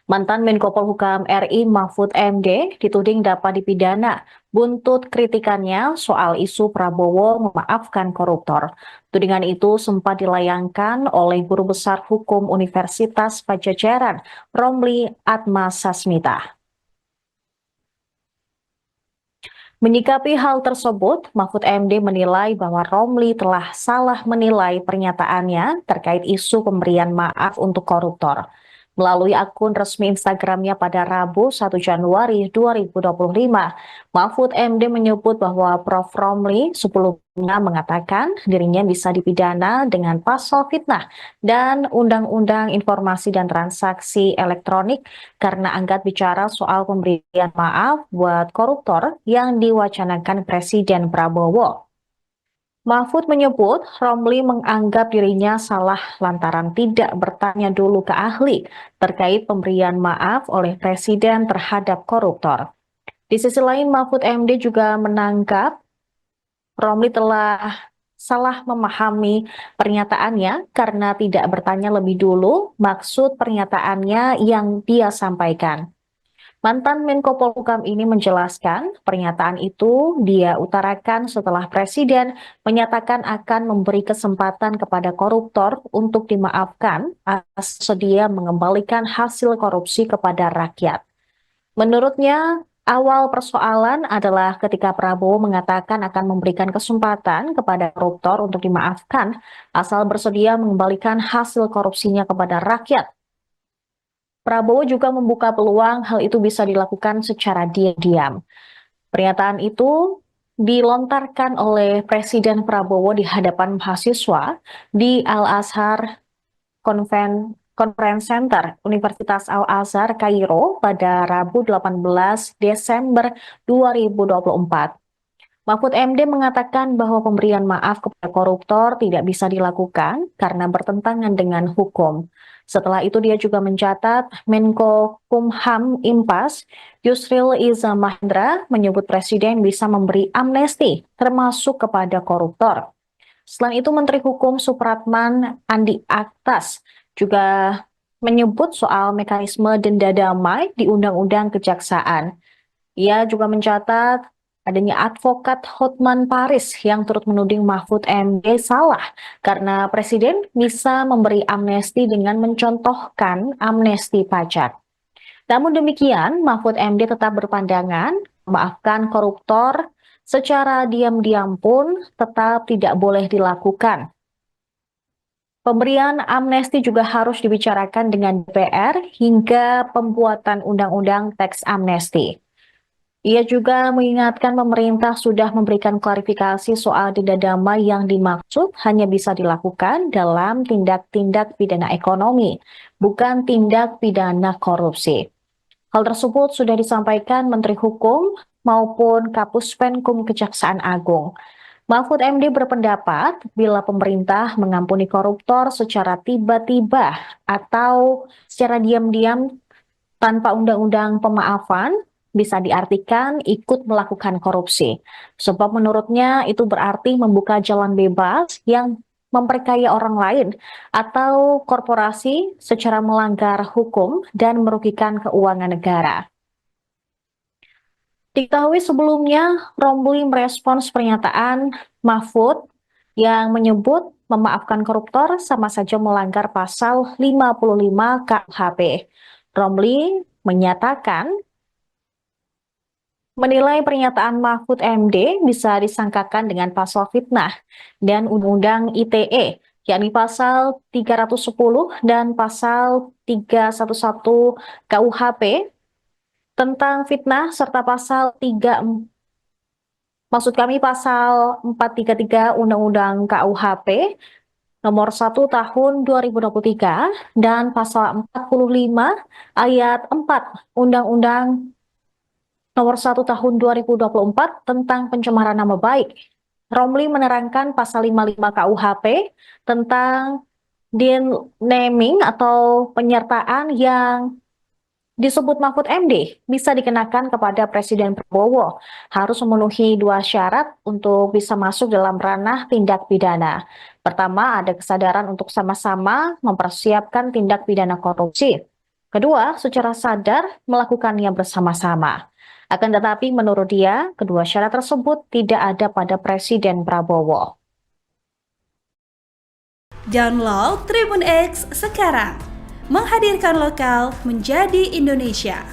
Mantan Menko Polhukam RI Mahfud MD dituding dapat dipidana buntut kritikannya soal isu Prabowo memaafkan koruptor. Tudingan itu sempat dilayangkan oleh Guru Besar Hukum Universitas Padjadjaran, Romli Atmasasmita. Menyikapi hal tersebut, Mahfud MD menilai bahwa Romli telah salah menilai pernyataannya terkait isu pemberian maaf untuk koruptor. Melalui akun resmi Instagramnya pada Rabu 1 Januari 2025, Mahfud MD menyebut bahwa Prof. Romli sebelumnya mengatakan dirinya bisa dipidana dengan pasal fitnah dan Undang-Undang Informasi dan Transaksi Elektronik karena angkat bicara soal pemberian maaf buat koruptor yang diwacanakan Presiden Prabowo. Mahfud menyebut Romli menganggap dirinya salah lantaran tidak bertanya dulu ke ahli terkait pemberian maaf oleh Presiden terhadap koruptor. Di sisi lain, Mahfud MD juga menangkap Romli telah salah memahami pernyataannya karena tidak bertanya lebih dulu maksud pernyataannya yang dia sampaikan. Mantan Menko Polhukam ini menjelaskan pernyataan itu dia utarakan setelah Presiden menyatakan akan memberi kesempatan kepada koruptor untuk dimaafkan atas sedia mengembalikan hasil korupsi kepada rakyat. Menurutnya, awal persoalan adalah ketika Prabowo mengatakan akan memberikan kesempatan kepada koruptor untuk dimaafkan asal bersedia mengembalikan hasil korupsinya kepada rakyat. Prabowo juga membuka peluang hal itu bisa dilakukan secara diam-diam. Pernyataan itu dilontarkan oleh Presiden Prabowo di hadapan mahasiswa di Al-Azhar Conference Center Universitas Al-Azhar Kairo pada Rabu 18 Desember 2024. Mahfud MD mengatakan bahwa pemberian maaf kepada koruptor tidak bisa dilakukan karena bertentangan dengan hukum. Setelah itu dia juga mencatat Menko Kumham Impas Yusril Iza Mahendra menyebut Presiden bisa memberi amnesti termasuk kepada koruptor. Selain itu Menteri Hukum Supratman Andi Aktas juga menyebut soal mekanisme denda damai di Undang-Undang Kejaksaan. Ia juga mencatat adanya advokat Hotman Paris yang turut menuding Mahfud MD salah karena Presiden bisa memberi amnesti dengan mencontohkan amnesti pajak. Namun demikian, Mahfud MD tetap berpandangan memaafkan koruptor secara diam-diam pun tetap tidak boleh dilakukan. Pemberian amnesti juga harus dibicarakan dengan DPR hingga pembuatan undang-undang teks amnesti. Ia juga mengingatkan pemerintah sudah memberikan klarifikasi soal denda damai yang dimaksud hanya bisa dilakukan dalam tindak-tindak pidana ekonomi, bukan tindak pidana korupsi. Hal tersebut sudah disampaikan Menteri Hukum maupun Kapus Penkum Kejaksaan Agung. Mahfud MD berpendapat bila pemerintah mengampuni koruptor secara tiba-tiba atau secara diam-diam tanpa undang-undang pemaafan, bisa diartikan ikut melakukan korupsi. Sebab menurutnya itu berarti membuka jalan bebas yang memperkaya orang lain atau korporasi secara melanggar hukum dan merugikan keuangan negara. Diketahui sebelumnya, Romli merespons pernyataan Mahfud yang menyebut memaafkan koruptor sama saja melanggar pasal 55 KUHP. Romli menyatakan menilai pernyataan Mahfud MD bisa disangkakan dengan pasal fitnah dan Undang-Undang ITE, yakni pasal 310 dan pasal 311 KUHP tentang fitnah serta pasal pasal 433 Undang-Undang KUHP nomor 1 tahun 2023 dan pasal 45 ayat 4 Undang-Undang nomor 1 tahun 2024 tentang pencemaran nama baik. Romli menerangkan pasal 55 KUHP tentang naming atau penyertaan yang disebut Mahfud MD bisa dikenakan kepada Presiden Prabowo, harus memenuhi dua syarat untuk bisa masuk dalam ranah tindak pidana. Pertama, ada kesadaran untuk sama-sama mempersiapkan tindak pidana korupsi. Kedua, secara sadar melakukannya bersama-sama. Akan tetapi menurut dia, kedua syarat tersebut tidak ada pada Presiden Prabowo. Download Tribun X sekarang, menghadirkan lokal menjadi Indonesia.